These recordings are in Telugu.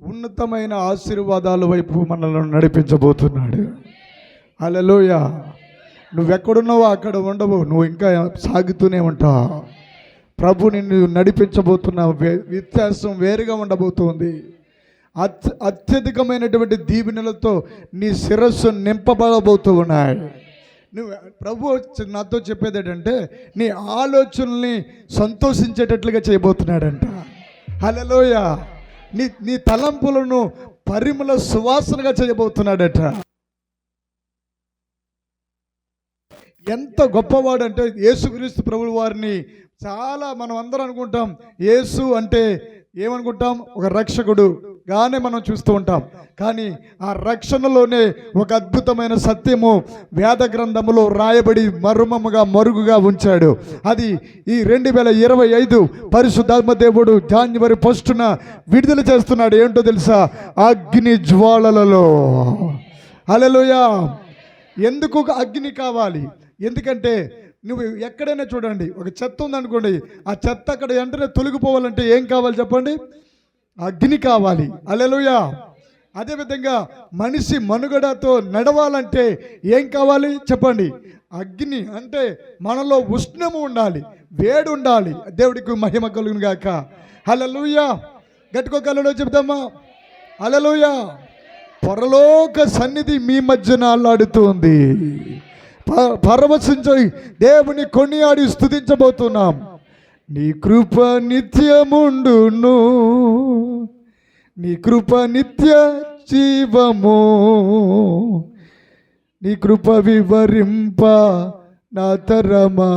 ఉన్నతమైన ఆశీర్వాదాల వైపు మనల్ని నడిపించబోతున్నాడు. హల్లెలూయా. నువ్వెక్కడున్నావో అక్కడ ఉండవు, నువ్వు ఇంకా సాగుతూనే ఉంటావు. ప్రభు నిన్ను నడిపించబోతున్న వ్యత్యాసం వేరుగా ఉండబోతుంది. అత్యధికమైనటువంటి దీవెనలతో నీ శిరస్సు నింపబడబోతూ ఉన్నాయి. నువ్వు ప్రభు నాతో చెప్పేది ఏంటంటే నీ ఆలోచనల్ని సంతోషించేటట్లుగా చేయబోతున్నాడంట. హల్లెలూయా. నీ తలంపులను పరిమళ సువాసనగా చేయబోతున్నాడట. ఎంత గొప్పవాడంటే యేసుక్రీస్తు ప్రభువు వారిని చాలా మనం అందరం అనుకుంటాం. యేసు అంటే ఏమనుకుంటాం? ఒక రక్షకుడు గానే మనం చూస్తూ ఉంటాం. కానీ ఆ రక్షణలోనే ఒక అద్భుతమైన సత్యము వేద గ్రంథములో రాయబడి మరుగుగా ఉంచాడు. అది ఈ 2025 పరిశుద్ధాత్మ దేవుడు జాన్యువరి 1న విడుదల చేస్తున్నాడు. ఏంటో తెలుసా? అగ్ని జ్వాలలలో. హల్లెలూయా. ఎందుకు అగ్ని కావాలి? ఎందుకంటే నువ్వు ఎక్కడైనా చూడండి, ఒక చెత్త ఉందనుకోండి, ఆ చెత్త అక్కడ వెంటనే తొలగిపోవాలంటే ఏం కావాలి చెప్పండి? అగ్ని కావాలి. హల్లెలూయా. అదేవిధంగా మనిషి మనుగడతో నడవాలంటే ఏం కావాలి చెప్పండి? అగ్ని. అంటే మనలో ఉష్ణము ఉండాలి, వేడి ఉండాలి. దేవుడికి మహిమ కలుగును గాక. హల్లెలూయా. గట్టుకోగలడో చెప్తామా? హల్లెలూయా. పరలోక సన్నిధి మీ మధ్యన అల్లాడుతుంది. పరవశించి దేవుని కొనియాడి స్తుతించబోతున్నాం. నీ కృప నిత్యముండును, నీ కృప నిత్య జీవము, నీ కృప వివరింప నా తరమా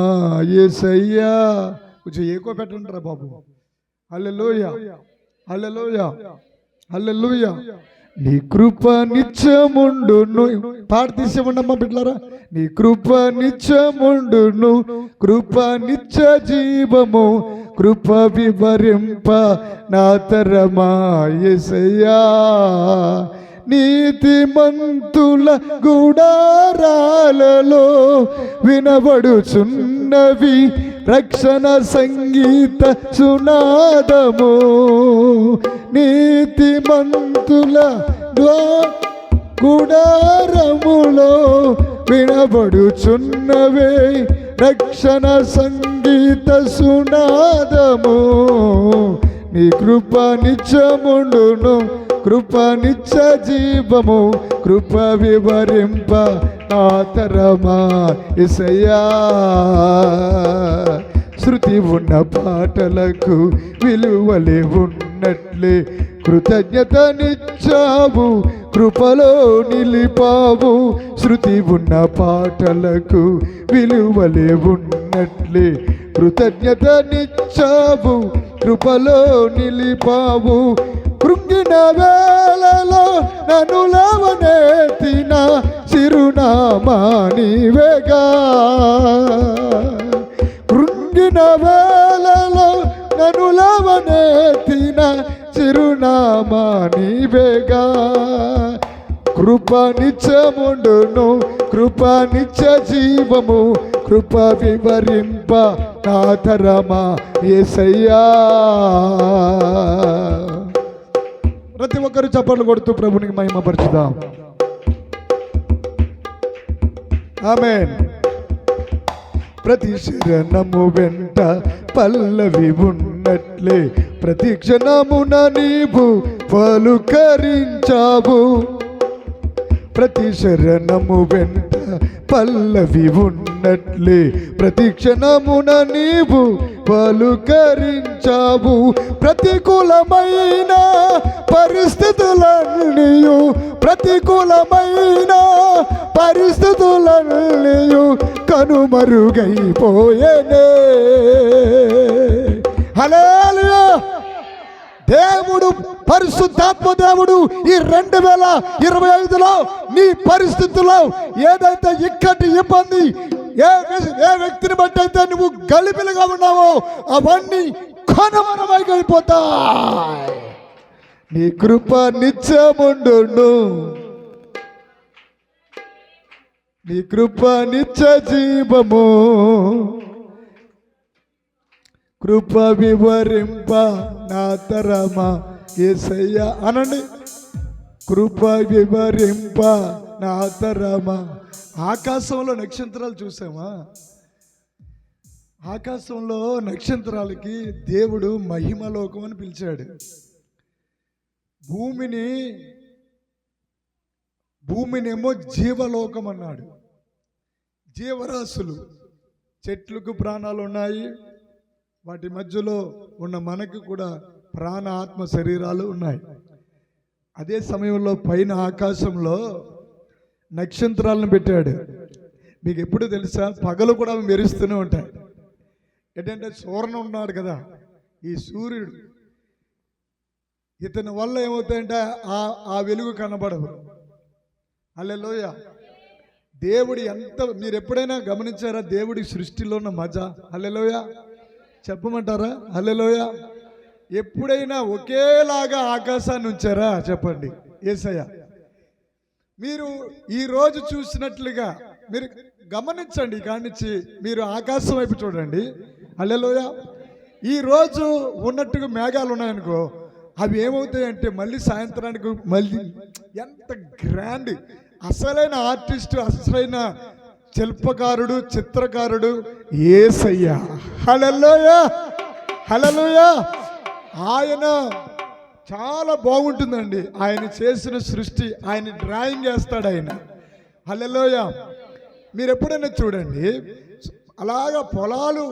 యేసయ్యా. కొంచెం ఎక్కువ పెట్టండిరా బాబు. హల్లెలూయా. హల్లెలూయా. హల్లెలూయా. నీ కృప నిత్యముండును. పాట తీసేమండమ్మా బిడ్డలారా. నీ కృప నిత్యముండును, కృప నిత్య జీవము, కృప వివరింప నా తరమా యేసయ్యా. నీతిమంతుల గుడారాలలో వినబడుచున్నవి రక్షణ సంగీత సునాదము. నీతిమంతుల గుడారములో వినబడుచున్నవే రక్షణ సంగీత సునాదము. నీ కృప నిత్యముండును, కృప నిత్య జీవము, కృప వివరింప నా తరమా యేసయ్యా. శృతి ఉన్న పాటలకు విలువలే ఉన్నట్లే కృతజ్ఞతనిచ్చావు, కృపలో నిలిపావు. శృతి ఉన్న పాటలకు విలువలే ఉన్నట్లే కృతజ్ఞతనిచ్చావు, కృపలో నిలిపావు. కృంగిన వేళలో నన్ను లేవనెత్తిన చిరునామా నీవేగా. కృంగిన వేళలో నన్ను లేవనెత్తిన చిరునామా నీవేగా. కృప నిత్యముండును, కృప నిత్య జీవము, కృప వివరింప నా తరమా యేసయ్యా. ప్రతి ఒక్కరు చప్పట్లు కొడుతూ ప్రభునికి మహిమపరచుదాం. ఆమేన్. ప్రతి శరణము వెంట పల్లవి ఉన్నట్లే ప్రతి క్షణమున నీవు పలుకరించావు. ప్రతి శరణము వెంట పల్లవి ఉన్నట్లే ప్రతి క్షణమున నీవు పలుకరించావు. ప్రతికూలమైన పరిస్థితులన్నీయు, ప్రతికూలమైన పరిస్థితులన్నీయు కనుమరుగైపోయేనే. హల్లెలూయా. దేవుడు, పరిశుద్ధాత్మ దేవుడు ఈ 2025లో నీ పరిస్థితుల్లో ఏదైతే ఇక్కడి ఇబ్బంది, ఏ వ్యక్తిని బట్టి అయితే నువ్వు గలిబిలిగా ఉన్నావో అవన్నీ కనుమరుగైపోతాయి. నీ కృప నిత్యముండును, నీ కృప నిత్య జీవము, కృప వివరింప నా తరమా యేసయ్యా అనండి. కృప వివరింప నా తరమా. ఆకాశంలో నక్షత్రాలు చూసామా? ఆకాశంలో నక్షత్రాలకి దేవుడు మహిమలోకం అని పిలిచాడు. భూమినేమో జీవలోకం అన్నాడు. జీవరాశులు, చెట్లకు ప్రాణాలు ఉన్నాయి, వాటి మధ్యలో ఉన్న మనకు కూడా ప్రాణ ఆత్మ శరీరాలు ఉన్నాయి. అదే సమయంలో పైన ఆకాశంలో నక్షత్రాలను పెట్టాడు. మీకు ఎప్పుడు తెలుసా, పగలు కూడా మెరుస్తూనే ఉంటాయి. ఏంటంటే సూర్యుడు ఉన్నాడు కదా, ఈ సూర్యుడు ఇతని వల్ల ఏమవుతాయంటే ఆ వెలుగు కనబడదు. హల్లెలూయా. దేవుడు ఎంత, మీరు ఎప్పుడైనా గమనించారా దేవుడి సృష్టిలో ఉన్న మజా? హల్లెలూయా చెప్పమంటారా? హల్లెలూయా. ఎప్పుడైనా ఒకేలాగా ఆకాశాన్ని ఉంచారా? చెప్పండి. యేసయ్య, మీరు ఈరోజు చూసినట్లుగా మీరు గమనించండి. కానిచ్చి మీరు ఆకాశం వైపు చూడండి. హల్లెలూయా. ఈరోజు ఉన్నట్టుగా మేఘాలు ఉన్నాయనుకో, అవి ఏమవుతాయంటే మళ్ళీ సాయంత్రానికి మళ్ళీ ఎంత గ్రాండ్, అసలైన ఆర్టిస్టు, అసలైన శిల్పకారుడు, చిత్రకారుడు యేసయ్య. హల్లెలూయా, హల్లెలూయా. ఆయన చాలా బాగుంటుందండి. ఆయన చేసిన సృష్టి, ఆయన డ్రాయింగ్ వేస్తాడు ఆయన. హల్లెలూయా. మీరు ఎప్పుడైనా చూడండి, అలాగా పొలాలు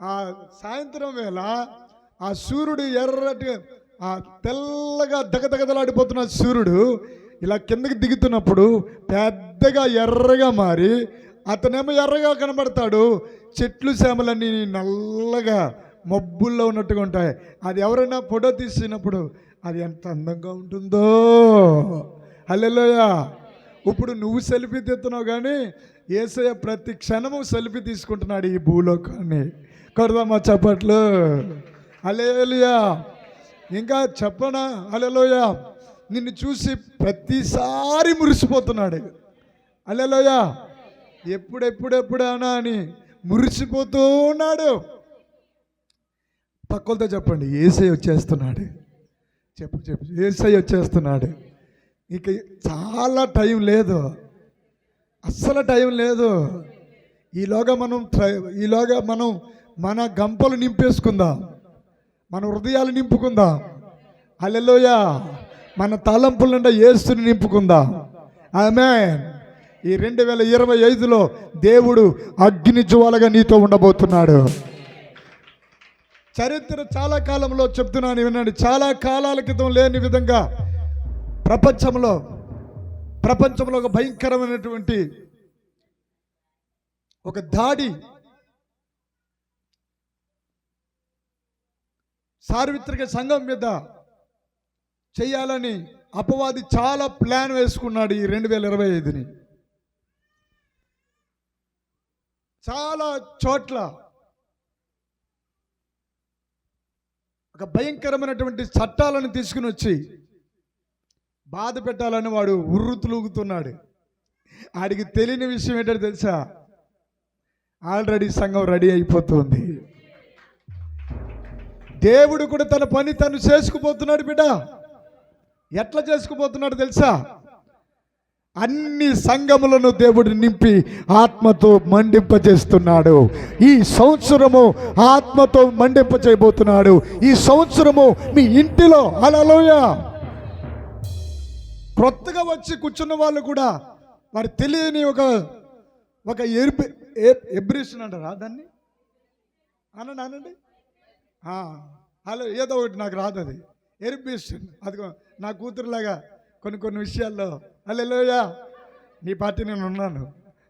ఆ సాయంత్రం వేళ ఆ సూర్యుడు ఎర్రటి, ఆ తెల్లగా దగదగదలాడిపోతున్న సూర్యుడు ఇలా కిందకి దిగుతున్నప్పుడు పెద్దగా ఎర్రగా మారి అతనేమో ఎర్రగా కనబడతాడు. చెట్లు చేమలన్నీ నల్లగా మబ్బుల్లో ఉన్నట్టుగా ఉంటాయి. అది ఎవరైనా ఫోటో తీసినప్పుడు అది ఎంత అందంగా ఉంటుందో. హల్లెలూయా. ఇప్పుడు నువ్వు సెల్ఫీ తీస్తున్నావు, కానీ యేసయ్య ప్రతి క్షణము సెల్ఫీ తీసుకుంటున్నాడు ఈ భూలోకాన్ని. కొడదామా చప్పట్లు? హల్లెలూయా. ఇంకా చెప్పనా? హల్లెలూయా. నిన్ను చూసి ప్రతిసారి మురిసిపోతున్నాడు. హల్లెలూయా. ఎప్పుడెప్పుడెప్పుడన్నా అని మురిసిపోతూ ఉన్నాడు. పక్కలతో చెప్పండి, యేసయ్య వచ్చేస్తున్నాడు. చెప్పు చెప్పు, యేసయ్య వచ్చేస్తున్నాడు. ఇక చాలా టైం లేదు, అస్సలు టైం లేదు. ఈలోగా మనం మన గంపలు నింపేసుకుందాం, మన హృదయాలు నింపుకుందాం. హల్లెలూయా. మన తలంపుల నిండా యేసుని నింపుకుందాం. ఆమేన్. ఈ 2025లో దేవుడు అగ్ని జ్వాలగా నీతో ఉండబోతున్నాడు. చరిత్ర చాలా కాలంలో చెప్తున్నాను వినండి, చాలా కాలాల క్రితం లేని విధంగా ప్రపంచంలో ఒక భయంకరమైనటువంటి ఒక దాడి సార్వత్రిక సంఘం మీద చేయాలని అపవాది చాలా ప్లాన్ వేసుకున్నాడు. ఈ 2025ని చాలా చోట్ల ఒక భయంకరమైనటువంటి చట్టాలను తీసుకుని వచ్చి బాధ పెట్టాలని వాడు ఉర్రుతులుగుతున్నాడు. ఆడికి తెలియని విషయం ఏంటంటే తెలుసా, ఆల్రెడీ సంఘం రెడీ అయిపోతుంది. దేవుడు కూడా తన పని తను చేసుకుపోతున్నాడు బిడ్డ. ఎట్లా చేసుకుపోతున్నాడు తెలుసా? అన్ని సంఘములను దేవుడు నింపి ఆత్మతో మండింపజేస్తున్నాడు. ఈ సంవత్సరము ఆత్మతో మండింపజేయబోతున్నాడు. ఈ సంవత్సరము మీ ఇంటిలో హల్లెలూయా క్రొత్తగా వచ్చి కూర్చున్న వాళ్ళు కూడా వారు తెలియని ఒక ఎబ్రిషన్ అంటారా దాన్ని? అనండి హలో, ఏదో ఒకటి నాకు రాదు, అది ఎరిబిషన్. అదిగో నా కూతురులాగా కొన్ని విషయాల్లో హల్లెలూయా నీ పార్టీ నేను ఉన్నాను.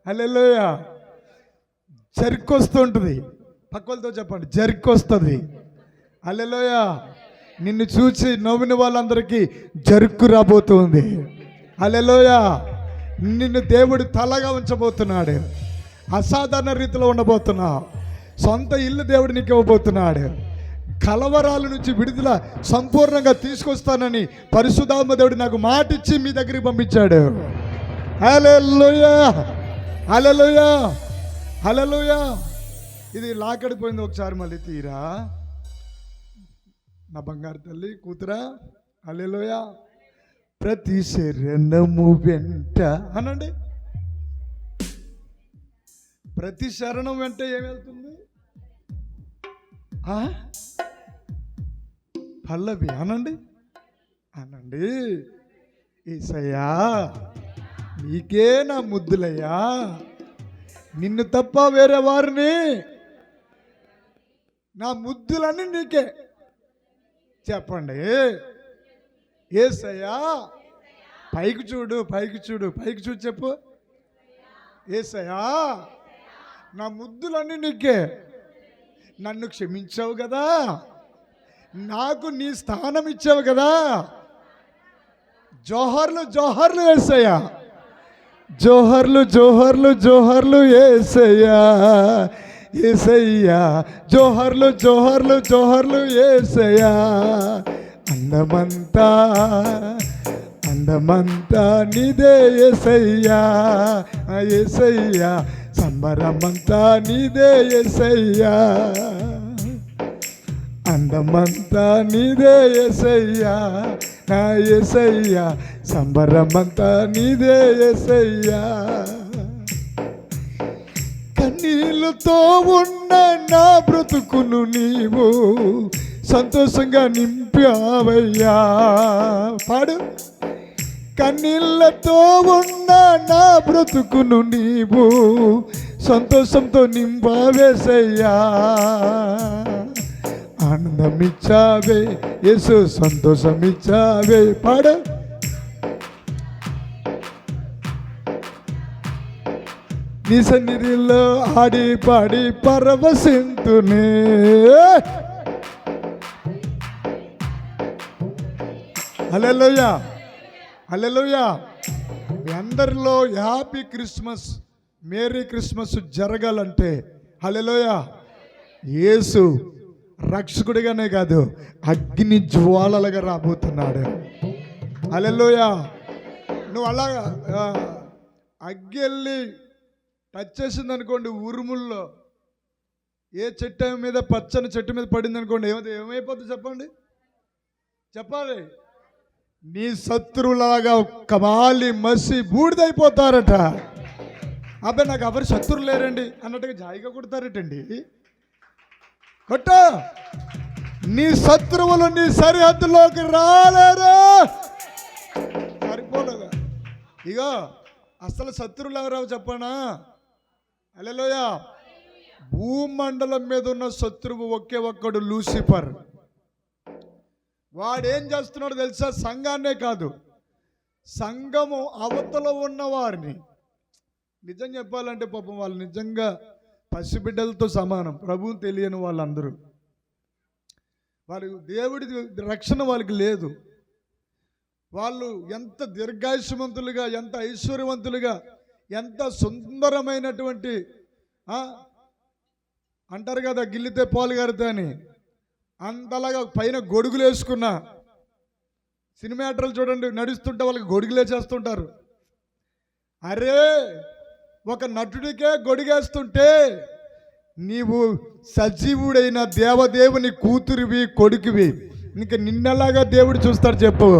హల్లెలూయా. జర్కొస్తూ ఉంటుంది. పక్కలతో చెప్పండి, జర్కొస్తుంది. హల్లెలూయా. నిన్ను చూసి నవ్విన వాళ్ళందరికీ జరుక్కు రాబోతుంది. హల్లెలూయా. నిన్ను దేవుడు తలగా ఉంచబోతున్నాడు. అసాధారణ రీతిలో ఉండబోతున్నావు. సొంత ఇల్లు దేవుడు నీకు ఇవ్వబోతున్నాడు. కలవరాల నుంచి విడుదల సంపూర్ణంగా తీసుకొస్తానని పరిశుద్ధాత్మ దేవుడు నాకు మాట ఇచ్చి మీ దగ్గరికి పంపించాడు. హల్లెలూయా, హల్లెలూయా, హల్లెలూయా. ఇది లాకడిపోయింది, ఒకసారి మళ్ళీ తీరా. నా బంగారు తల్లి కూతురా హల్లెలూయా. ప్రతి శరణము వెంట అనండి. ప్రతి శరణం వెంట ఏం వెళ్తుంది? పల్లవి అనండి. అనండి. యేసయ్యా నీకే నా ముద్దులయ్యా, నిన్ను తప్ప వేరే వారిని, నా ముద్దులన్నీ నీకే. చెప్పండి. యేసయ్యా పైకి చూడు, పైకి చూడు, పైకి చూడు, చెప్పు. యేసయ్యా నా ముద్దులన్నీ నీకే. నన్ను క్షమించావు కదా, నాకు నీ స్థానం ఇచ్చావు కదా. జోహర్లు జోహర్లు యేసయ్యా, జోహర్లు జోహర్లు జోహర్లు యేసయ్యా, యేసయ్యా జోహర్లు జోహర్లు జోహర్లు యేసయ్యా. అందమంతా అందమంతా నీదే యేసయ్యా, యేసయ్యా సంబరమంతా నీదే యేసయ్యా. అందమంతా నీదే యేసయ్యా, నా యేసయ్యా సంబరమంతా నీదే యేసయ్యా. కన్నీళ్ళతో ఉన్న నా బ్రతుకును నీవు సంతోషంగా నింపావయ్యా. పాడు. కన్నీళ్ళతో ఉన్న నా బ్రతుకును నీవు సంతోషంతో నింపావేసయ్యా. ఆనందమిచ్చావే యేసు, సంతోషమిచ్చావే. పాడు. నీ సన్నిధిలో ఆడి పాడి పరవశింతునే. హల్లెలూయా, హల్లెలూయా. మీ అందరిలో హ్యాపీ క్రిస్మస్, మేరీ క్రిస్మస్ జరగాలంటే హల్లెలూయా యేసు రక్షకుడిగానే కాదు, అగ్ని జ్వాలలుగా రాబోతున్నాడు. హల్లెలూయా. నువ్వు అలాగా అగ్గి వెళ్ళి టచ్ చేసింది అనుకోండి, ఉరుముల్లో ఏ చెట్టు మీద, పచ్చని చెట్టు మీద పడింది అనుకోండి, ఏమైపోతుంది చెప్పండి, చెప్పాలి. నీ శత్రువులాగా కమాలి మసి బూడిదైపోతారట. అబ్బాయి నాకు ఎవరు శత్రువులు లేరండి అన్నట్టుగా జాయిగా కొడతారటండి. కొట్ట. నీ శత్రువులు నీ సరిహద్దులోకి రాలేరు. సరిపోలేదా? ఇగో అసలు శత్రువులు ఎవరావు చెప్పనా? హల్లెలూయా. భూమండలం మీద ఉన్న శత్రువు ఒకే ఒక్కడు, లూసిఫర్. వాడేం చేస్తున్నాడో తెలుసా? సంఘాన్నే కాదు, సంఘము అవతల ఉన్న వారిని, నిజం చెప్పాలంటే పాపం వాళ్ళు నిజంగా పసిబిడ్డలతో సమానం. ప్రభువుని తెలియని వాళ్ళందరూ, వారి దేవుడి రక్షణ వాళ్ళకి లేదు. వాళ్ళు ఎంత దీర్ఘాయుష్మంతులుగా, ఎంత ఐశ్వర్యవంతులుగా, ఎంత సుందరమైనటువంటి అంటారు కదా గిల్లితే పాలు గారితే అని, అంతలాగా పైన గొడుగులు వేసుకున్న సినిమా యాక్టర్లు చూడండి, నడుస్తుంటే వాళ్ళకి గొడుగులు వేసేస్తుంటారు. అరే ఒక నటుడికే గొడుగేస్తుంటే నీవు సజీవుడైన దేవదేవుని కూతురివి, కొడుకువి, ఇంక నిన్నలాగా దేవుడు చూస్తాడు చెప్పు.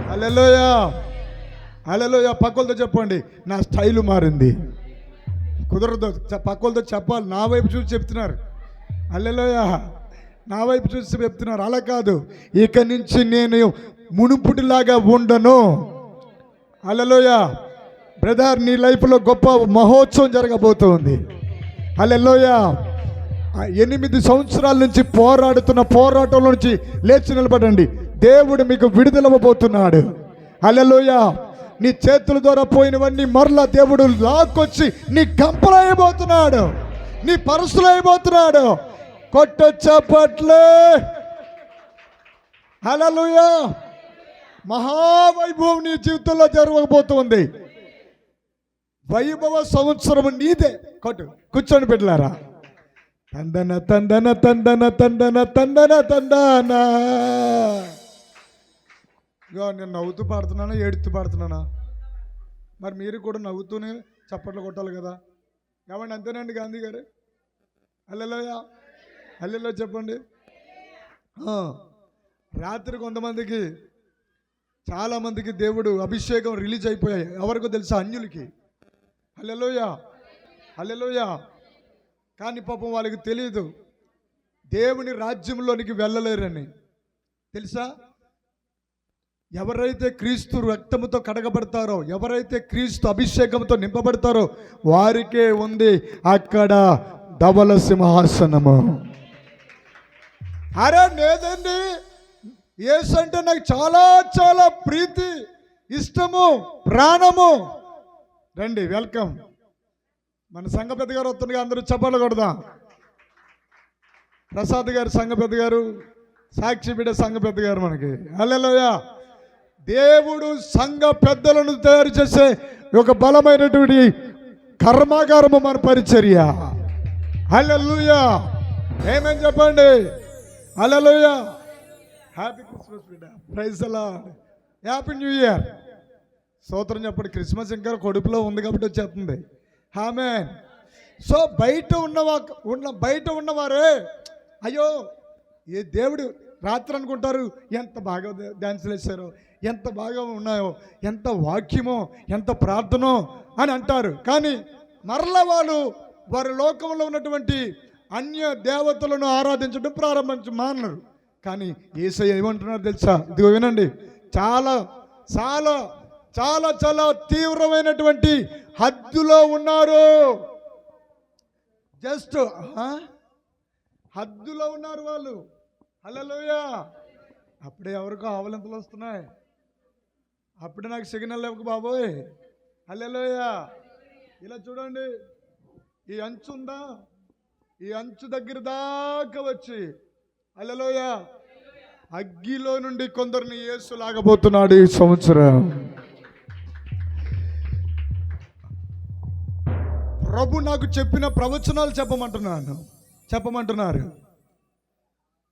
హల్లెలూయా, హల్లెలూయా. పక్కలతో చెప్పండి, నా స్టైలు మారింది. కుదరదు, పక్కలతో చెప్పాలి. నా వైపు చూసి చెప్తున్నారు. హల్లెలూయా, నా వైపు చూసి చెప్తున్నారు. అలా కాదు, ఇక నుంచి నేను మునుపుటిలాగా ఉండను. హల్లెలూయా. బ్రదర్, నీ లైఫ్లో గొప్ప మహోత్సవం జరగబోతుంది. హల్లెలూయా. 8 సంవత్సరాల నుంచి పోరాడుతున్న పోరాటంలో నుంచి లేచి నిలబడండి. దేవుడు మీకు విడుదలవ్వబోతున్నాడు. హల్లెలూయా. నీ చేతుల ద్వారా పోయినవన్నీ మరలా దేవుడు లాక్కొచ్చి నీ గంపలు అయిపోతున్నాడు, నీ పరుసులు అయిపోతున్నాడు. కొట్టొచ్చప్పట్లే. హల్లెలూయా. మహావైభవం నీ జీవితంలో జరగబోతుంది. వైభవ సంవత్సరం నీదే. కొట్టు, కూర్చొని పెట్టారా. తందన తందన తందన తందన తందన తందనా. ఇగో నేను నవ్వుతూ పాడుతున్నానా, ఏడుతూ పాడుతున్నానా? మరి మీరు కూడా నవ్వుతూనే చప్పట్లు కొట్టాలి కదా. ఏమండి, అంతేనండి గాంధీ గారు? హల్లెలూయా, హల్లెలూయా చెప్పండి. రాత్రి కొంతమందికి, చాలామందికి దేవుడు అభిషేకం రిలీజ్ అయిపోయాయి. ఎవరికో తెలుసా? అన్యులకి. హల్లెలూయా, హల్లెలూయా. కానీ పాపం వాళ్ళకి తెలియదు దేవుని రాజ్యంలోనికి వెళ్ళలేరని. తెలుసా? ఎవరైతే క్రీస్తు రక్తముతో కడగబడతారో, ఎవరైతే క్రీస్తు అభిషేకంతో నింపబడతారో వారికే ఉంది అక్కడ ధవల సింహాసనము. అరే లేదండి, యేసు అంటే నాకు చాలా చాలా ప్రీతి, ఇష్టము, ప్రాణము. రండి, వెల్కమ్. మన సంఘ పెద్ద గారు వస్తుండగా అందరూ చప్పట్లు కొడదాం. ప్రసాద్ గారు సంఘ పెద్ద గారు, సాక్షి బిడ్డ సంఘ పెద్ద గారు మనకి. హల్లెలూయా. దేవుడు సంఘ పెద్దలను తయారు చేసే ఒక బలమైనటువంటి కర్మాగారము మన పరిచర్య. హల్లెలూయా, ఏమని చెప్పండి. హల్లెలూయా. హ్యాపీ క్రిస్మస్ బిడ్డ, praise the lord, happy new year. స్తోత్రం చెప్పండి. క్రిస్మస్ ఇంకా కొడుపులో ఉంది కాబట్టి వచ్చేస్తుంది. ఆమేన్. సో బయట ఉన్నవారే అయ్యో ఏ దేవుడు రాత్రి అనుకుంటారు ఎంత బాగా డ్యాన్సులు వేశారో, ఎంత బాగా ఉన్నాయో, ఎంత వాక్యమో, ఎంత ప్రార్థనో అని అంటారు. కానీ మరలా వారి లోకంలో ఉన్నటువంటి అన్య దేవతలను ఆరాధించడం మానరు. కానీ యేసయ్య ఏమంటున్నారు తెలుసా? ఇదిగో వినండి. చాలా చాలా చాలా చాలా తీవ్రమైనటువంటి హద్దులో ఉన్నారు. జస్ట్ హద్దులో ఉన్నారు వాళ్ళు. హల్లెలూయా. అప్పుడే ఎవరికో ఆవలింతలు వస్తున్నాయి. అప్పుడే నాకు సిగ్నల్ లేవు బాబోయ్. హల్లెలూయా. ఇలా చూడండి, ఈ అంచు ఉందా, ఈ అంచు దగ్గర దాకా వచ్చి హల్లెలూయా అగ్గిలో నుండి కొందరిని యేసు లాగబోతున్నాడు ఈ సంవత్సరం. ప్రభు నాకు చెప్పిన ప్రవచనాలు చెప్పమంటున్నారు.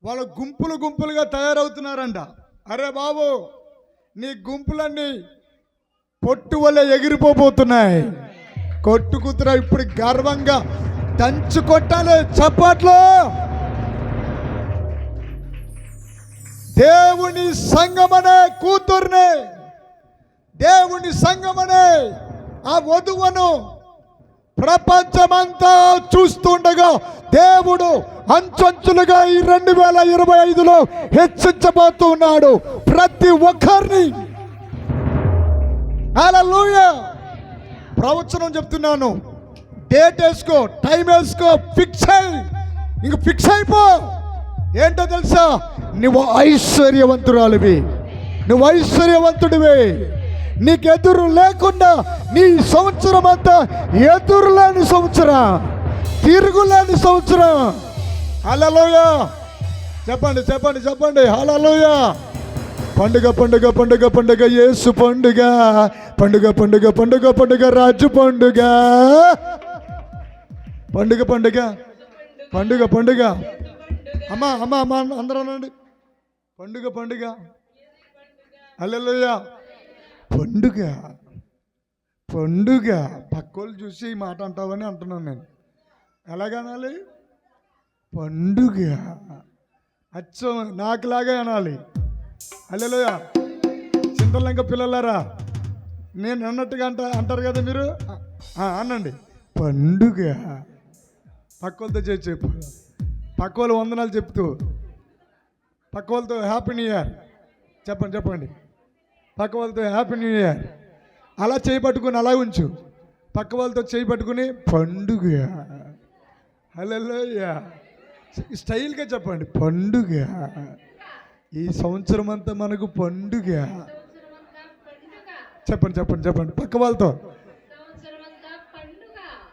వాళ్ళ గుంపులుగా తయారవుతున్నారంట. అరే బాబు, నీ గుంపులన్నీ పొట్టు వల్ల ఎగిరిపోతున్నాయి. కొట్టుకుతురా ఇప్పుడు గర్వంగా దంచు కొట్టాలి చప్పట్లు. దేవుని సంఘమనే కూతుర్ని, దేవుని సంఘమనే ఆ వధువును ప్రపంచమంతా చూస్తుండగా దేవుడు అంచంచులుగా ఈ 2025లో హెచ్చించబోతున్నాడు ప్రతి ఒక్కరిని. హల్లెలూయా. ప్రవచనం చెప్తున్నాను. డేట్ వేసుకో, టైం వేసుకో, ఫిక్స్ అయిపో. ఏంటో తెలుసా? నువ్వు ఐశ్వర్యవంతురాలివి, నువ్వు ఐశ్వర్యవంతుడివి. నీకు ఎదురు లేకుండా నీ సంవత్సరం అంతా ఎదురులేని సంవత్సరం, తిరుగులేని సంవత్సరం. హల్లెలూయా. చెప్పండి హల్లెలూయా. పండుగ యేసు పండుగ, పండుగ రాజు పండుగ, పండుగ. అమ్మా అందరూ అనండి. పండుగ. హల్లెలూయా. పండుగ. పక్కోళ్ళు చూసి ఈ మాట అంటావని అంటున్నాను నేను. ఎలాగనాలి? పండుగ. అచ్చం నాకులాగే అనాలి. హల్లెలూయా. చింతలంక పిల్లలారా, నేను అన్నట్టుగా అంటారు కదా మీరు, అనండి పండుగ. పక్కోళ్ళతో చెప్పు. పక్కోళ్ళు వందనాలు చెప్తూ పక్క వాళ్ళతో హ్యాపీ న్యూ ఇయర్ చెప్పండి. పక్క వాళ్ళతో హ్యాపీ న్యూ ఇయర్ అలా చేయబట్టుకుని అలా ఉంచు. పక్క వాళ్ళతో చేయబట్టుకుని పండుగ. హల్లెలూయా. స్టైల్గా చెప్పండి పండుగ. ఈ సంవత్సరం అంతా మనకు పండుగ. చెప్పండి పక్క వాళ్ళతో.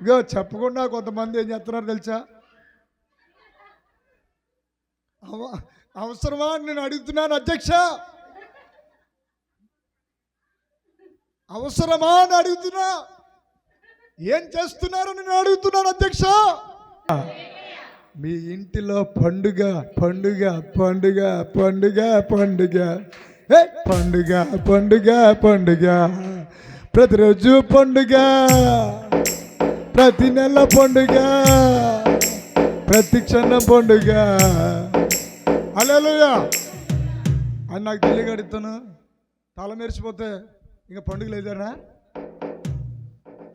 ఇగో చెప్పకుండా కొంతమంది ఏం చేస్తున్నారు తెలుసా? అవసరమా నేను అడుగుతున్నాను అధ్యక్ష, అవసరమా అని అడుగుతున్నా. ఏం చేస్తున్నారు నేను అడుగుతున్నాను అధ్యక్ష. మీ ఇంటిలో పండుగ ప్రతిరోజు పండుగ, ప్రతి నెల పండుగ, ప్రతి క్షణం పండుగ. హల్లెలూయా. అని నాకు తెలియగడుగుతాను. తాళం మెరిసిపోతే ఇంకా పండుగ లేదనా?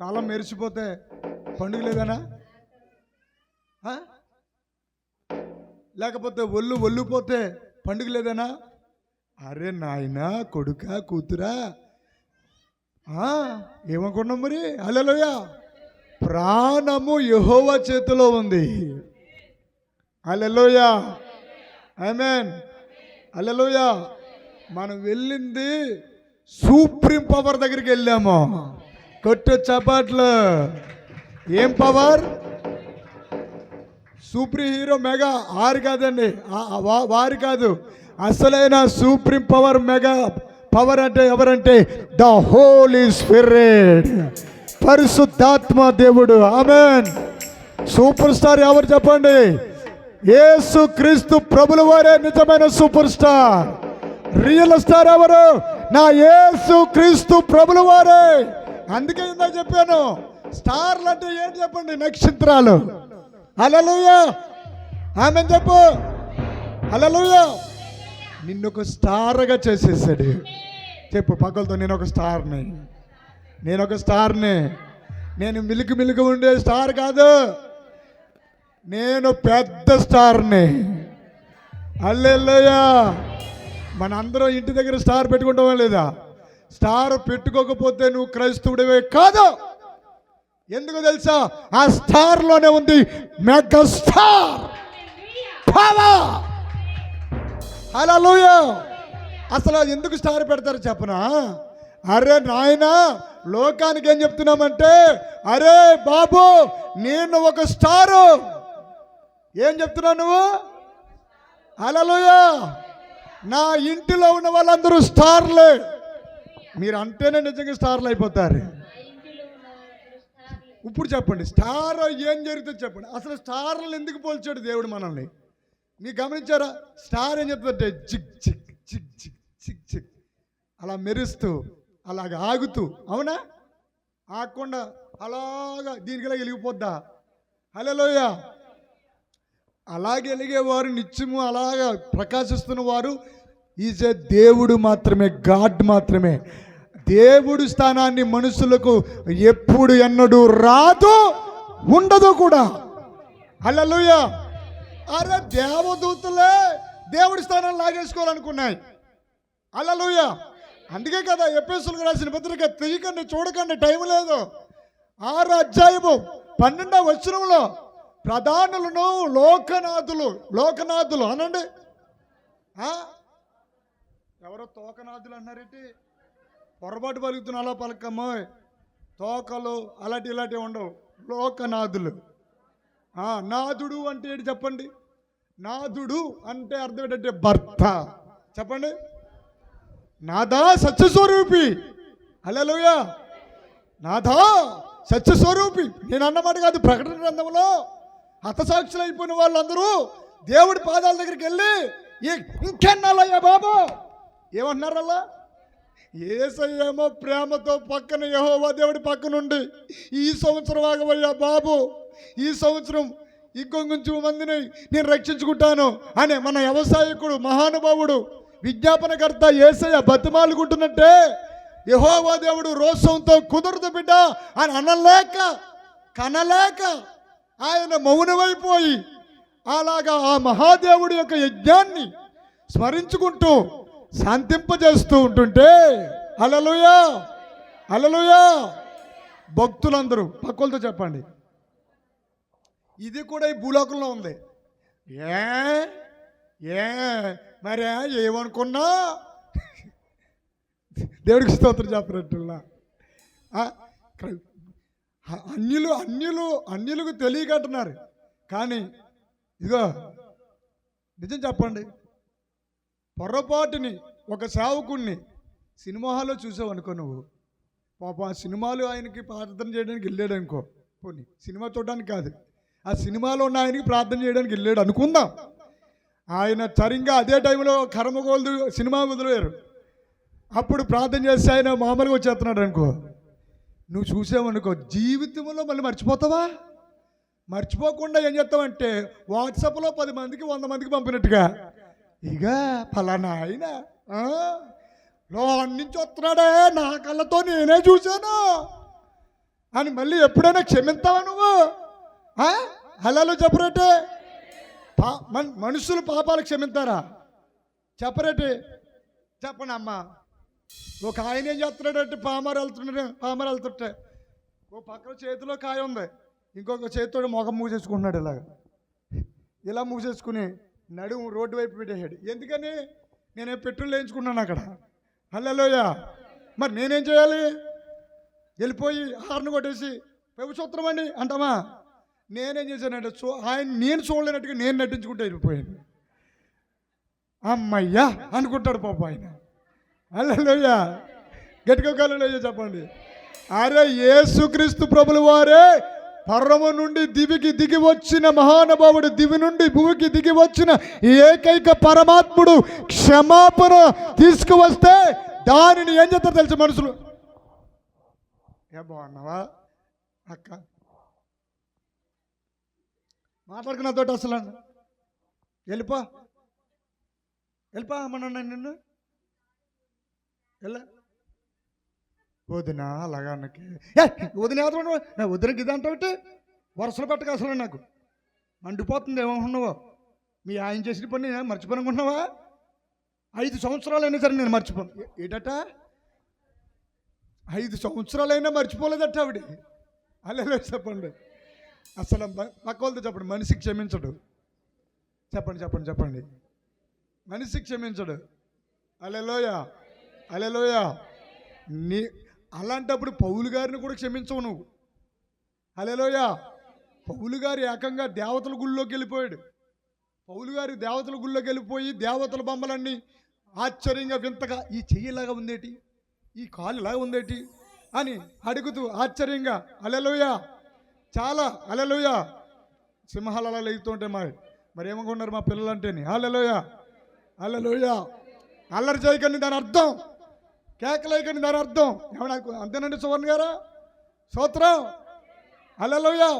తాళం మెరిసిపోతే పండుగ లేదనా? లేకపోతే ఒళ్ళుపోతే పండుగ లేదనా? అరే నాయనా, కొడుక, కూతురా, ఏమనుకున్నాం మరి? హల్లెలూయా. ప్రాణము యెహోవా చేతిలో ఉంది. హల్లెలూయా, ఆమేన్, హల్లెలూయా. మనం వెళ్ళింది సుప్రీం పవర్ దగ్గరికి వెళ్ళాము. కొట్టు చపాట్లు. ఏం పవర్? సూపర్ హీరో మెగా ఆరు కాదండి, వారు కాదు. అసలైన సుప్రీం పవర్, మెగా పవర్ అంటే ఎవరంటే ద హోలీ స్పిరిట్, పరిశుద్ధాత్మ దేవుడు. ఆమేన్. సూపర్ స్టార్ ఎవరు చెప్పండి? యేసు క్రీస్తు ప్రభుల వారే నిజమైన సూపర్ స్టార్. రియల్ స్టార్ ఎవరు? నా యేసు క్రీస్తు ప్రభుల వారే. అందుకే ఇందా చెప్పాను, స్టార్లు అంటే ఏంటి చెప్పండి? నక్షత్రాలు. హల్లెలూయా, ఆమేన్ చెప్పు. హల్లెలూయా. నిన్ను ఒక స్టార్గా చేసేసాడు. చెప్పు పక్కలతో, నేను ఒక స్టార్ని, నేను ఒక స్టార్ని. నేను మిలుకు ఉండే స్టార్ కాదు, నేను పెద్ద స్టార్ని. హల్లెలూయా. మనందరం ఇంటి దగ్గర స్టార్ పెట్టుకుంటామా లేదా? స్టార్ పెట్టుకోకపోతే నువ్వు క్రైస్తవుడివే కాదు. ఎందుకు తెలుసా? ఆ స్టార్లోనే ఉంది మెగా స్టార్ పవర్. హల్లెలూయా. అసలు ఎందుకు స్టార్ పెడతారు చెప్పనా? అరే నాయనా, లోకానికి ఏం చెప్తున్నామంటే, అరే బాబు నేను ఒక స్టారు. ఏం చెప్తున్నావు నువ్వు? హల్లెలూయా. నా ఇంటిలో ఉన్న వాళ్ళందరూ స్టార్లే. మీరు అంటేనే నిజంగా స్టార్లు అయిపోతారు. ఇప్పుడు చెప్పండి, స్టార్ ఏం జరుగుతుంది చెప్పండి. అసలు స్టార్లు ఎందుకు పోల్చాడు దేవుడు మనల్ని? మీరు గమనించారా? స్టార్ ఏం చెప్తుందంటే చిక్ చిక్ చిక్ చిక్ చిక్ చిక్ అలా మెరుస్తూ అలాగ ఆగుతూ, అవునా? ఆగకుండా అలాగా దీనికిలా వెలిగిపోద్దా? హల్లెలూయా. అలాగే వెలిగేవారు, నిత్యము అలాగా ప్రకాశిస్తున్న వారు ఈజ్ ఏ దేవుడు మాత్రమే, గాడ్ మాత్రమే. దేవుడు స్థానాన్ని మనుషులకు ఎప్పుడు ఎన్నడూ రాదు, ఉండదు కూడా. హల్లెలూయా. అరే దేవదూతలే దేవుడి స్థానాన్ని లాగేసుకోవాలనుకున్నాయి. హల్లెలూయా. అందుకే కదా ఎఫెసీయులకు రాసిన పత్రిక తీయకండి, చూడకండి, టైం లేదు. 6వ అధ్యాయము 12వ వచనంలో ప్రధానులను లోకనాథులు అనండి. ఎవరో తోకనాథులు అన్నారేంటి? పొరపాటు పలుకుతున్న అలా పలకమ్మో. తోకలు అలాంటి ఇలాంటివి ఉండవు, లోకనాథులు. నాథుడు అంటే ఏంటి చెప్పండి? నాథుడు అంటే అర్థం ఏంటంటే భర్త. చెప్పండి. నాథా సత్యస్వరూపి. హల్లెలూయా. నాథా సత్యస్వరూపి. నేను అన్నమాట కాదు. ప్రకటన గ్రంథంలో హతసాక్షులు అయిపోయిన వాళ్ళందరూ దేవుడి పాదాల దగ్గరికి వెళ్ళి ఇంకెన్నాళ్ళయ్యా బాబు ఏమంటున్నారు? అలా యేసయ్యేమో ప్రేమతో పక్కన యెహోవా దేవుడి పక్కనుండి, ఈ సంవత్సరం ఆగవయ్యా బాబు, ఈ సంవత్సరం ఇంకొంచెం మందిని నేను రక్షించుకుంటాను అని మన వ్యవసాయకుడు, మహానుభావుడు, విజ్ఞాపనకర్త యేసయ్య బతిమాలుకుంటున్నట్టే యెహోవా దేవుడు రోషంతో కుదరదు బిడ్డ అని అనలేక కనలేక ఆయన మౌనమైపోయి అలాగా ఆ మహాదేవుడి యొక్క యజ్ఞాన్ని స్మరించుకుంటూ శాంతింపజేస్తూ ఉంటుంటే, హల్లెలూయా, హల్లెలూయా, భక్తులందరూ పక్కలతో చెప్పండి, ఇది కూడా ఈ భూలోకంలో ఉంది. మరే ఏమనుకున్నా దేవుడికి స్తోత్రం చెప్పినట్టులా అన్యులకు తెలియకంటున్నారు. కానీ ఇదిగో నిజం చెప్పండి, పొరపాటుని ఒక సేవకుణ్ణి సినిమా హాల్లో చూసావు అనుకో, నువ్వు పాప ఆ సినిమాలు ఆయనకి ప్రార్థన చేయడానికి వెళ్ళాడు అనుకో, పోనీ సినిమా చూడడానికి కాదు, ఆ సినిమాలో ఉన్న ఆయనకి ప్రార్థన చేయడానికి వెళ్ళాడు అనుకుందాం. ఆయన సరిగ్గా అదే టైంలో కర్మగోల్దు సినిమా వదిలేరు, అప్పుడు ప్రార్థన చేస్తే ఆయన మామూలుగా వచ్చేస్తున్నాడు అనుకో, నువ్వు చూసావనుకో జీవితంలో మళ్ళీ మర్చిపోతావా? మర్చిపోకుండా ఏం చేస్తావంటే వాట్సాప్లో 10 మందికి 100 మందికి పంపినట్టుగా, ఇక ఫలానా ఆయన లోన్ నుంచి వస్తున్నాడే, నా కళ్ళతో నేనే చూశాను అని మళ్ళీ ఎప్పుడైనా క్షమిస్తావా నువ్వు? హల్లేలూయా చెప్పరేటే. మనుషులు పాపాలు క్షమిస్తారా? చెప్పరేటి, చెప్పండి అమ్మా. ఒక ఆయన ఏం చేస్తున్నాడంటే పామరు వెళ్తుంటే ఓ పక్కన చేతిలో కాయ ఉంది, ఇంకొక చేతితో మొఖం మూసేసుకుంటున్నాడు. ఇలా మూసేసుకుని నడుము రోడ్డు వైపు పెట్టేసాడు. ఎందుకని? నేనే పెట్రోల్ వేయించుకున్నాను అక్కడ. హల్లేలూయా. మరి నేనేం చేయాలి? వెళ్ళిపోయి హార్న్ కొట్టేసి ప్రభుత్వం అండి అంటామా? నేనేం చేశానంటే నేను చూడలేనట్టుగా నేను నటించుకుంటూ వెళ్ళిపోయాను. అమ్మయ్యా అనుకుంటాడు పాప ఆయన. హల్లేలూయా. గట్టిగా హల్లేలూయా చెప్పండి. అరే యేసుక్రీస్తు ప్రభుల వారే పర్వము నుండి దివికి దిగి వచ్చిన మహానుభావుడు, దివి నుండి భూమికి దిగి వచ్చిన ఏకైక పరమాత్ముడు క్షమాపణ తీసుకువస్తే దానిని ఏం చేస్తారు తెలుసు మనుషులు? ఏ బాగున్నావా అక్క, మాట్లాడుకున్నతోటి అసలు వెళ్ళిపో అమ్మన్నా నిన్ను వెళ్ళ వదినా అలాగా అన్నకి వదిన నా వదినకి ఇది అంటావుటే వరుసలు పెట్టక అసలు నాకు మండిపోతుంది. ఏమనుకున్నావో మీ ఆయన చేసిన పని మర్చిపోనుకుంటున్నావా? 5 సంవత్సరాలు అయినా సరే నేను మర్చిపోను. ఏటట 5 సంవత్సరాలైనా మర్చిపోలేదట ఆవిడ. హల్లేలూయా చెప్పండి. అసలు పక్క వాళ్ళతో చెప్పండి, మనిషి క్షమించడు. చెప్పండి మనిషి క్షమించడు. హల్లేలూయా. అలాంటప్పుడు పౌలు గారిని కూడా క్షమించవు నువ్వు. హల్లేలూయా. పౌలు గారు ఏకంగా దేవతల గుళ్ళోకి వెళ్ళిపోయాడు. పౌలు గారు దేవతల గుళ్ళోకి వెళ్ళిపోయి దేవతల బొమ్మలన్నీ ఆశ్చర్యంగా వింతగా, ఈ చెయ్యిలాగా ఉందేటి, ఈ కాలు ఇలాగా ఉందేటి అని అడుగుతూ ఆశ్చర్యంగా. హల్లేలూయా. చాలా హల్లేలూయా. సింహాలు అలా లేగుతుంటే మరి ఏమనుకున్నారు మా పిల్లలంటేని? హల్లేలూయా. అల్లరి చేయకని దాని అర్థం, కేకలేయకని దాని అర్థం ఏమన్నా అంతేనండి సువర్ణ గారు? స్తోత్రం. హల్లేలూయా.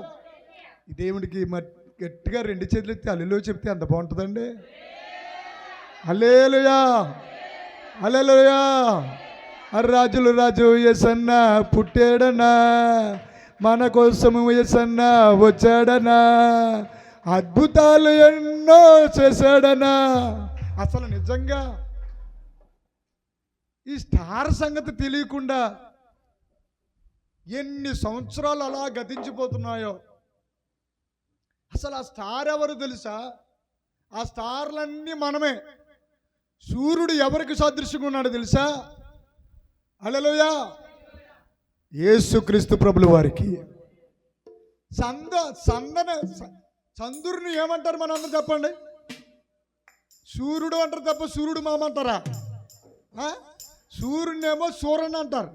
ఈ దేవుడికి గట్టిగా 2 చేతులు ఎత్తి హల్లెలూయా చెప్తే ఎంత బాగుంటుందండి. హల్లేలూయా. రాజులు రాజు యేసన్న పుట్టాడనా, మన కోసము యేసన్న వచ్చాడనా, అద్భుతాలు ఎన్నో చేశాడనా. అసలు నిజంగా ఈ స్టార్ సంగతి తెలియకుండా ఎన్ని సంవత్సరాలు అలా గతించిపోతున్నాయో. అసలు ఆ స్టార్ ఎవరు తెలుసా? ఆ స్టార్లన్నీ మనమే. సూర్యుడు ఎవరికి సాదృశ్యంగా ఉన్నాడు తెలుసా? హల్లేలూయా. యేసుక్రీస్తు ప్రభుల వారికి. చంద్రుడిని ఏమంటారు మనందరూ చెప్పండి? సూర్యుడు అంటారు తప్ప సూర్యుడు మామంటారా? సూర్యునేమో సూర్యుని అంటారు,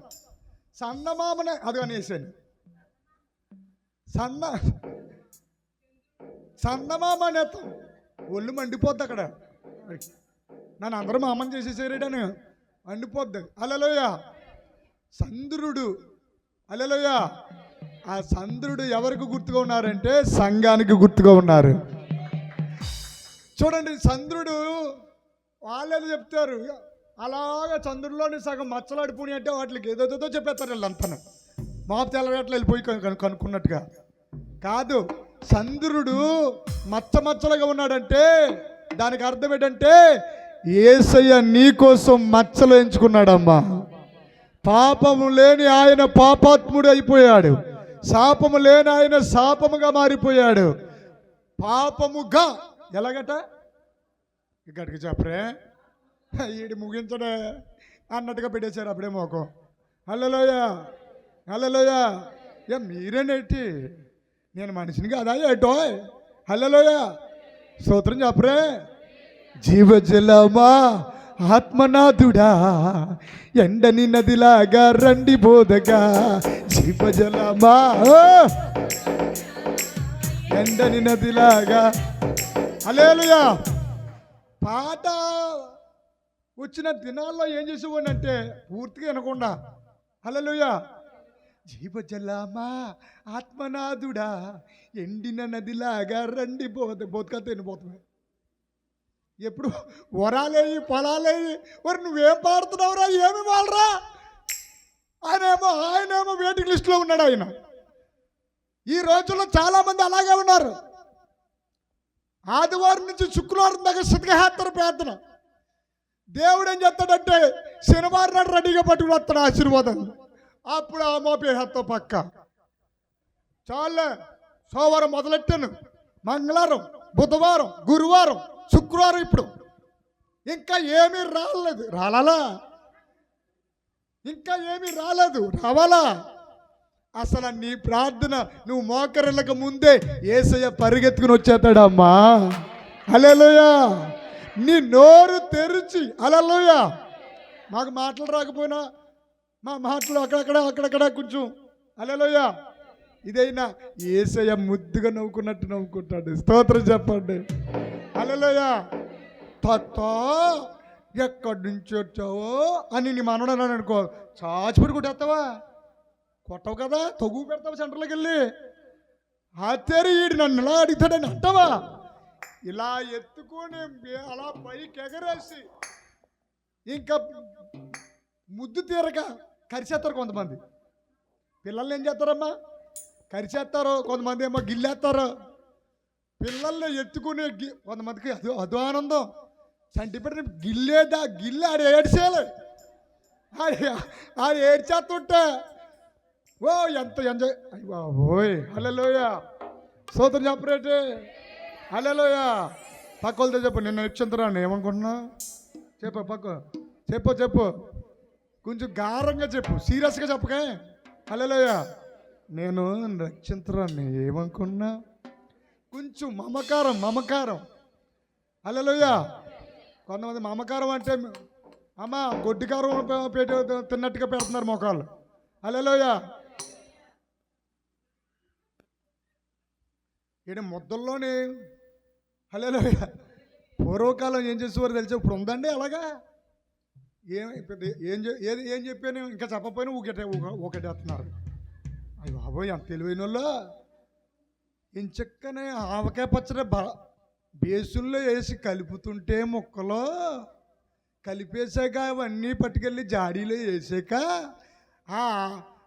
చందమామనే అది అనేసాను. చందమామ అనేస్తాం, ఒళ్ళు మండిపోద్ది అక్కడ. నన్ను అందరూ మామని చేసేసారేడని మండిపోద్ది. హల్లేలూయా. చంద్రుడు. హల్లేలూయా. ఆ చంద్రుడు ఎవరికి గుర్తుగా ఉన్నారంటే సంఘానికి గుర్తుగా ఉన్నారు. చూడండి, చంద్రుడు వాళ్ళేదో చెప్తారు, అలాగా చంద్రుడిలోని సగం మచ్చలాడిపోయి అంటే వాటికి ఏదోదో చెప్పేస్తారు వీళ్ళంతా. మాపు తెల్లగట్ల వెళ్ళిపోయి కనుక్కున్నట్టుగా కాదు. చంద్రుడు మచ్చలుగా ఉన్నాడంటే దానికి అర్థం ఏంటంటే యేసయ్య నీ కోసం మచ్చలు ఎంచుకున్నాడమ్మా. పాపము లేని ఆయన పాపాత్ముడు అయిపోయాడు, శాపము లేని ఆయన శాపముగా మారిపోయాడు. పాపముగా ఎలాగట ఇక్కడికి చెప్పరే, ఈడు ముగించడే అన్నట్టుగా పెట్టేశారు అప్పుడే మోకం. హల్లేలూయా. మీరేనేటి, నేను మనిషిని కాదా ఏటో? హల్లేలూయా. స్తోత్రం చెప్పరే. జీవజలమా ఆత్మనాథుడా, ఎండని నదిలాగా రండి బోధగా. జీవజలమా ఎండని నదిలాగా. హల్లేలూయా. పాట వచ్చిన దినాల్లో ఏం చేసేవాడిని అంటే పూర్తిగా వినకుండా హల్లెలూయా. జీవజలమా ఆత్మనాథుడా, ఎండిన నదిలాగా రండి బోధక తినిపోతుంది. ఎప్పుడు వరాలేయి పొలాలేయి, మరి నువ్వేం పాడుతున్నావురా, ఏమి వాళ్ళరా? ఆయనేమో వెయిటింగ్ లిస్టులో ఉన్నాడు. ఆయన ఈ రోజుల్లో చాలామంది అలాగే ఉన్నారు. ఆదివారం నుంచి శుక్రవారం దాకా శతకహేత్తర ప్రార్థన. దేవుడు ఏం చేస్తాడంటే శనివారం నాడు రెడీగా పట్టుకుని వస్తాడు ఆశీర్వాదం. అప్పుడు ఆ మోపేహత్తో పక్క చాలే. సోమవారం మొదలెట్టాను, మంగళవారం, బుధవారం, గురువారం, శుక్రవారం, ఇప్పుడు ఇంకా ఏమీ రాలా? ఇంకా ఏమీ రాలేదు, రావాలా? అసలు నీ ప్రార్థన నువ్వు మోకరిళ్ళక ముందే యేసయ్య పరిగెత్తుకుని వచ్చేస్తాడమ్మా. హల్లెలూయా. నీ నోరు తెరిచి హల్లెలూయా. మాకు మాటలు రాకపోయినా మా మాటలు అక్కడక్కడ కొంచెం హల్లెలూయా. ఇదైనా యేసయ్య ముద్దుగా నవ్వుకున్నట్టు నవ్వుకుంటాడు. స్తోత్రం చెప్పండి. హల్లెలూయా. తాతా ఎక్కడి నుంచి వచ్చావో అని నీ మనవడన్నాను అనుకో, చాచిపడి కొట్టేస్తావా? కొట్టవు కదా, తగువ పెడతావా సెంటర్లోకి వెళ్ళి? ఆశ్చర్య ఈడు నన్ను ఇలా అడుగుతాడని అంటావా? ఇలా ఎత్తుకొని అలా పైకి ఎగరేసి ఇంకా ముద్దు తీరక కరిచేస్తారు కొంతమంది. పిల్లల్ని ఏం చేస్తారమ్మా? కరిచేస్తారు. కొంతమంది ఏమో గిల్లేస్తారు. పిల్లల్ని ఎత్తుకునే కొంతమందికి అదో ఆనందం. చంటిపెట్టిన గిల్లి ఆడు ఏడ్చేయాలి. ఆడు ఏడ్చేస్తుంటే ఓ ఎంత ఎంజాయ్. ఓయ్ హల్లెలూయా. స్తోత్రం చెప్పరేటి. హల్లెలూయా. పక్కలతో చెప్పు. నిన్న నక్షత్రాన్ని ఏమనుకుంటున్నా చెప్పు. కొంచెం గారంగా చెప్పు, సీరియస్గా చెప్పకే. హల్లెలూయా. నేను నక్షత్రాన్ని ఏమనుకున్నా, కొంచెం మమకారం. హల్లెలూయా. కొంతమంది మమకారం అంటే అమ్మ గొడ్డికారం తిన్నట్టుగా పెడుతున్నారు మొఖాలు. హల్లెలూయా. ఈడ ముద్దల్లోనే హల్లెలూయా. పూర్వకాలం ఏం చేసేవారు తెలిసి ఇప్పుడు ఉందండి అలాగా? ఏం చెప్పాను ఇంకా చెప్పకపోయినా ఒకటేస్తున్నారు. అయ్యి బాబోయ్, అంత తెలివైన వాళ్ళు. ఇంచక్కనే ఆవకాయ పచ్చడి బేసుల్లో వేసి కలుపుతుంటే ముక్కలో కలిపేసాక అవన్నీ పట్టుకెళ్ళి జాడీలో వేసాక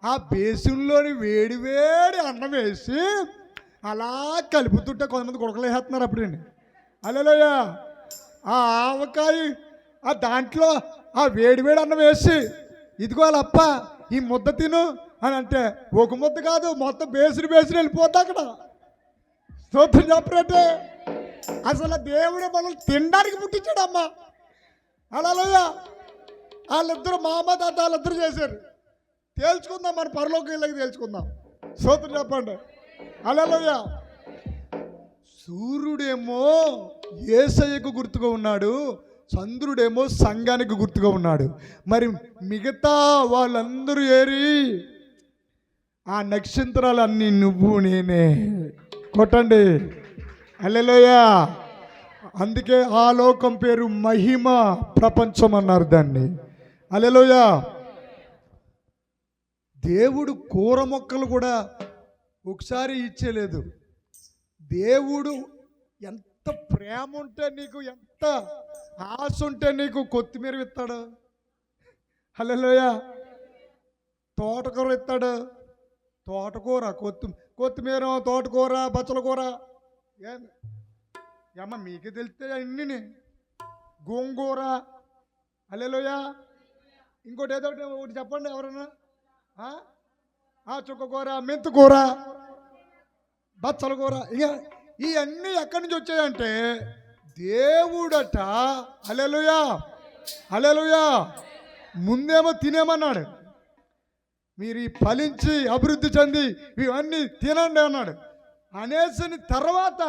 ఆ బేసుల్లోని వేడి అన్నం వేసి అలా కలుపుతుంటే కొంతమంది గుడకలు వేసేస్తున్నారు అప్పుడండి. హల్లెలూయా. ఆ ఆవకాయ ఆ దాంట్లో ఆ వేడి అన్నం వేసి ఇదిగోలప్ప ఈ ముద్ద తిను అని అంటే ఒక ముద్ద కాదు, మొత్తం బేసులు వెళ్ళిపోద్ది అక్కడ. స్తోత్రం చెప్పరంటే అసలు దేవుడే మనల్ని తినడానికి పుట్టించాడమ్మా. హల్లెలూయా. వాళ్ళిద్దరు మా అమ్మ తాత వాళ్ళిద్దరు చేశారు. తేల్చుకుందాం, మన పరలోకి వెళ్ళకి తేల్చుకుందాం. స్తోత్రం చెప్పండి. హల్లెలూయా. సూర్యుడేమో యేసయ్యకు గుర్తుగా ఉన్నాడు, చంద్రుడేమో సంఘానికి గుర్తుగా ఉన్నాడు. మరి మిగతా వాళ్ళందరూ ఏరి ఆ నక్షత్రాలన్నీ నువ్వు నేనే. కొట్టండి. హల్లెలూయా. అందుకే ఆ లోకం పేరు మహిమ ప్రపంచం అన్నారు దాన్ని. హల్లెలూయా. దేవుడు కూర మొక్కలు కూడా ఒకసారి ఇచ్చేలేదు. దేవుడు ఎంత ప్రేమ ఉంటే నీకు, ఎంత ఆశ ఉంటే నీకు కొత్తిమీర ఇస్తాడు. హల్లెలూయా. తోటకూర ఇస్తాడు. తోటకూర, కొత్తిమీర, తోటకూర, బచ్చల కూర, ఏమన్నా మీకే తెలిస్తే అన్నీ. గోంగూర. హల్లెలూయా. ఇంకోటి ఏదో ఒకటి చెప్పండి ఎవరన్నా. చుక్కకూర, మెంతుకూర, బచ్చల కూర. ఇక ఇవన్నీ ఎక్కడి నుంచి వచ్చాయంటే దేవుడట. హల్లెలూయా. హల్లెలూయా. ముందేమో తినేమన్నాడు, మీరు ఈ ఫలించి అభివృద్ధి చెంది ఇవన్నీ తినండి అన్నాడు. అనేసిన తర్వాత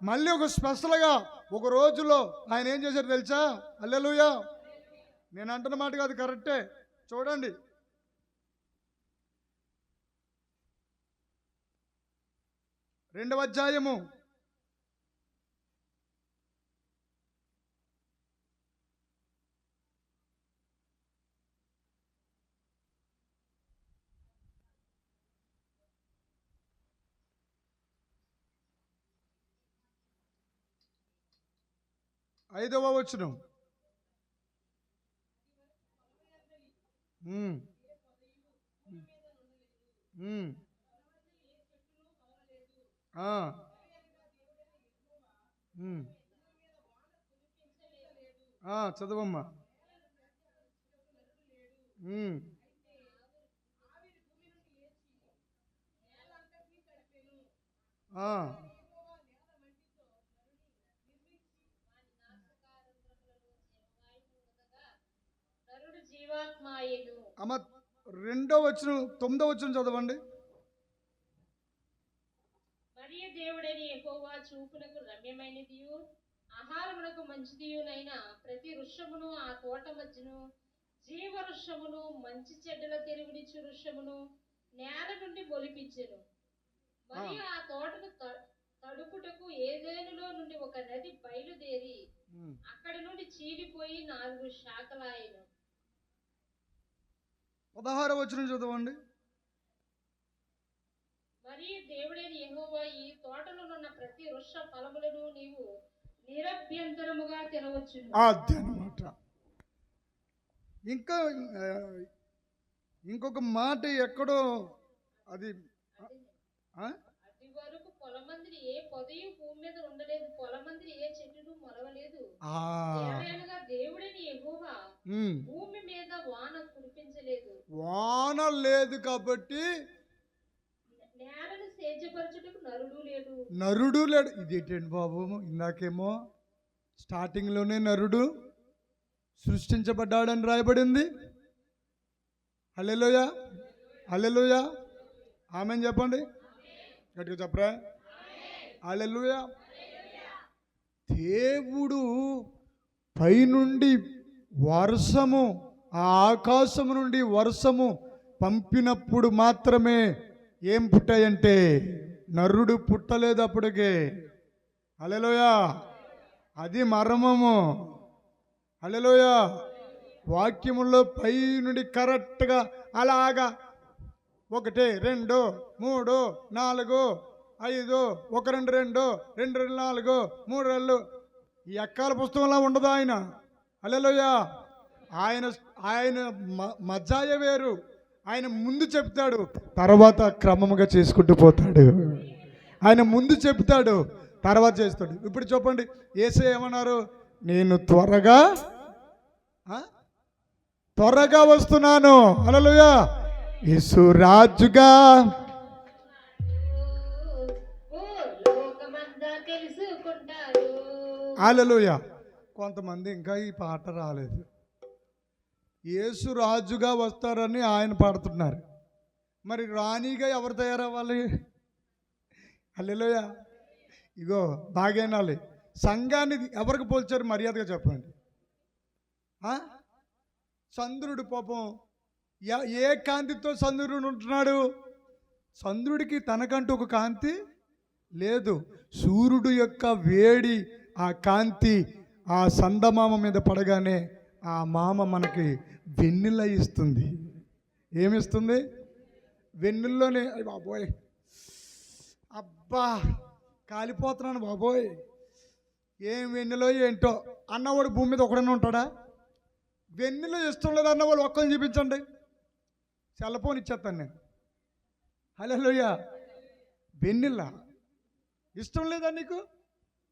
మళ్ళీ ఒక స్పెషల్గా ఒక రోజులో ఆయన ఏం చేశారు తెలుసా? హల్లెలూయా. నేను అంటున్న మాట కాదు, కరెక్టే. చూడండి, 2వ అధ్యాయము 5వ వచనం. ఉమ్, ఉమ్, ఆ, ఉమ్, చదవమ్మా. ఉమ్, ఆ, అమ్మ 2వ వచనం 9వ వచనం చదవండి. మరియు దేవుడని యెహోవా చూపునకు రమ్యమైనదియు ఆహారమునకు మంచిదియునైన ప్రతి వృక్షమును ఆ తోట మధ్యను జీవ వృక్షమును మంచి చెడ్డల తెలివినిచ్చు వృక్షమును నేల నుండి మొలిపించెను. మరియు ఆ తోటను తడుపుటకు ఏదేనులో నుండి ఒక నది బయలుదేరి అక్కడి నుండి చీలిపోయి 4 శాఖలాయెను. 16వ వచనం చదవండి. మరియు దేవుడైన యెహోవా ఈ తోటలోనున్న ప్రతి వృక్ష ఫలములను నీవు నిరభ్యంతరముగా తినవచ్చును. అదనమాట. ఇంకా ఇంకొక మాట ఎక్కడో అది అది వరకు పొలమందిని ఏ పొదయు భూమి మీద ఉండలేదు, పొలమందిని ఏ చెట్టును మొలవలేదు. ఏలయనగా దేవుడైన యెహోవా భూమి మీద వాన కురిపించలేదు, వాన లేదు కాబట్టి నేలను సేద్యపరచుటకు నరుడు లేడు. ఇదేంటండి బాబు, ఇందాకేమో స్టార్టింగ్ లోనే నరుడు సృష్టించబడ్డాడని రాయబడింది. హల్లెలూయా, హల్లెలూయా, ఆమేన్ చెప్పండి, గట్టిగా చెప్పరా. హల్లెలూయా. దేవుడు పైనుండి వర్షము, ఆ ఆకాశము నుండి వర్షము పంపినప్పుడు మాత్రమే ఏం పుట్టాయంటే నరుడు పుట్టలేదు అప్పటికే. హల్లెలూయా, అది మర్మము. హల్లెలూయా. వాక్యములో పై నుండి కరెక్ట్గా అలాగా 1 2 3 4 5 1 2 2 2 2 4 3 2 ఈ ఎక్కాల పుస్తకంలా ఉండదు ఆయన. హల్లెలూయా. ఆయన మజాయ వేరు. ఆయన ముందు చెప్తాడు, తర్వాత క్రమముగా చేసుకుంటూ పోతాడు. ఆయన ముందు చెప్తాడు, తర్వాత చేస్తాడు. ఇప్పుడు చెప్పండి, యేసయ్య ఏమన్నారు? నేను త్వరగా వస్తున్నాను. హల్లెలూయా. యేసు రాజుగా. హల్లెలూయా. కొంతమంది ఇంకా ఈ పాట రాలేదు. యేసు రాజుగా వస్తారని ఆయన పాడుతున్నారు. మరి రాణిగా ఎవరు తయారవ్వాలి? హల్లెలూయా. ఇగో బాగేనాలి. సంఘాన్ని ఎవరికి పోల్చారు? మర్యాదగా చెప్పండి. చంద్రుడు పాపం ఏ కాంతితో చంద్రుడు ఉంటున్నాడు? చంద్రుడికి తనకంటూ ఒక కాంతి లేదు. సూర్యుడు యొక్క వేడి, ఆ కాంతి ఆ సందమామ మీద పడగానే ఆ మామ మనకి వెన్నెల ఇస్తుంది. ఏమిస్తుంది? వెన్నెల్లోనే. బాబోయ్, అబ్బా కాలిపోతున్నాను బాబోయ్, ఏం వెన్నెలో ఏంటో అన్నవాడు భూమి మీద ఒకడన్నా ఉంటాడా? వెన్నెలో ఇష్టం లేదు అన్నవాళ్ళు ఒక్కరిని చూపించండి, సెల్ఫోన్ ఇచ్చేస్తాను నేను. హల్లెలూయా. వెన్నెల ఇష్టం లేదా నీకు?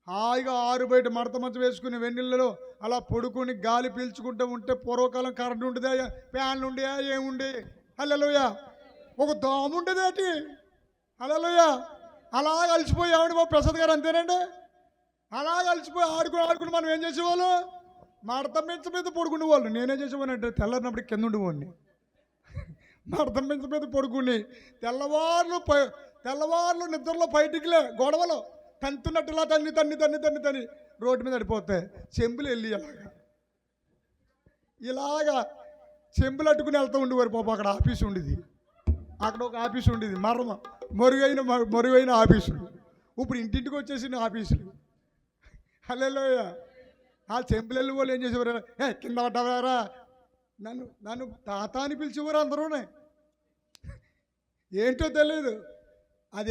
హాయిగా ఆరు బయట మడత మంచం వేసుకుని వెన్నెలలో అలా పడుకుని గాలి పీల్చుకుంటూ ఉంటే, పూర్వకాలం కరెంట్ ఉండేదా, ఫ్యాన్లు ఉండేయా, ఏముండే? హల్లెలూయా. ఒక దోమ ఉండేది ఏంటి? హల్లెలూయా. అలా కలిసిపోయి ఆవిడ మా ప్రసాద్ గారు అంతేనండి. అలా కలిసిపోయి ఆడుకుని మనం ఏం చేసేవాళ్ళు? మడత మించ మీద పడుకునే వాళ్ళు. నేనేం చేసేవాడిని అంటే తెల్లరినప్పుడు కింద ఉండేవాడిని. మడత మించ మీద పడుకుని తెల్లవార్లు నిద్రలో బయటికిలే గొడవలు తంతున్నట్టులా తన్ని రోడ్డు మీద పడిపోతాయి. చెంబులు వెళ్ళి ఇలాగా చెంబులు అట్టుకుని వెళ్తూ ఉండేవారు. పాప అక్కడ ఆఫీస్ ఉండేది, అక్కడ ఒక ఆఫీస్ ఉండేది, మరుగైన ఆఫీసులు. ఇప్పుడు ఇంటింటికి వచ్చేసిన ఆఫీసులు. హల్లెలూయా. ఆ చెంబులు వెళ్ళి వాళ్ళు ఏం చేసేవారు? కింద పడ్డారా, నన్ను తాత అని పిలిచేవారు అందరూనే. ఏంటో తెలియదు. అదే